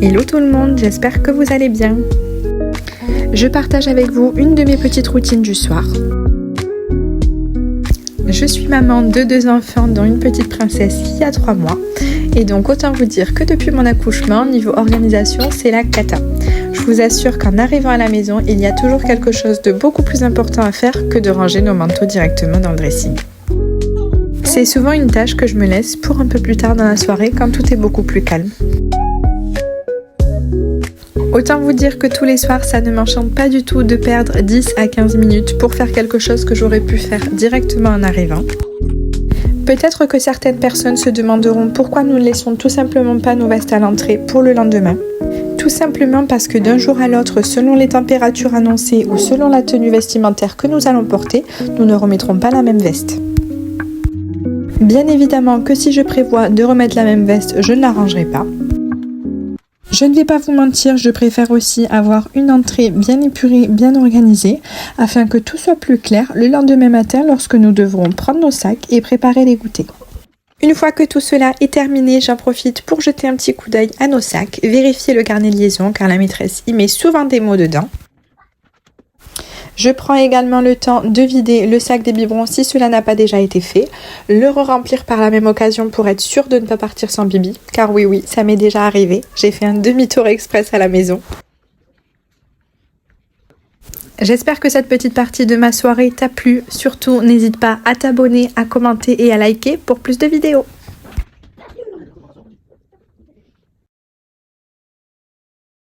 Hello tout le monde, j'espère que vous allez bien. Je partage avec vous une de mes petites routines du soir. Je suis maman de 2 enfants, dont une petite princesse qui a 3 mois. Et donc autant vous dire que depuis mon accouchement, niveau organisation, c'est la cata. Je vous assure qu'en arrivant à la maison, il y a toujours quelque chose de beaucoup plus important à faire que de ranger nos manteaux directement dans le dressing. C'est souvent une tâche que je me laisse pour un peu plus tard dans la soirée quand tout est beaucoup plus calme. Autant vous dire que tous les soirs, ça ne m'enchante pas du tout de perdre 10 à 15 minutes pour faire quelque chose que j'aurais pu faire directement en arrivant. Peut-être que certaines personnes se demanderont pourquoi nous ne laissons tout simplement pas nos vestes à l'entrée pour le lendemain. Tout simplement parce que d'un jour à l'autre, selon les températures annoncées ou selon la tenue vestimentaire que nous allons porter, nous ne remettrons pas la même veste. Bien évidemment que si je prévois de remettre la même veste, je ne la rangerai pas. Je ne vais pas vous mentir, je préfère aussi avoir une entrée bien épurée, bien organisée, afin que tout soit plus clair le lendemain matin lorsque nous devrons prendre nos sacs et préparer les goûters. Une fois que tout cela est terminé, j'en profite pour jeter un petit coup d'œil à nos sacs, vérifier le carnet de liaison car la maîtresse y met souvent des mots dedans. Je prends également le temps de vider le sac des biberons si cela n'a pas déjà été fait, le re-remplir par la même occasion pour être sûr de ne pas partir sans bibi, car oui, ça m'est déjà arrivé, j'ai fait un demi-tour express à la maison. J'espère que cette petite partie de ma soirée t'a plu, surtout n'hésite pas à t'abonner, à commenter et à liker pour plus de vidéos.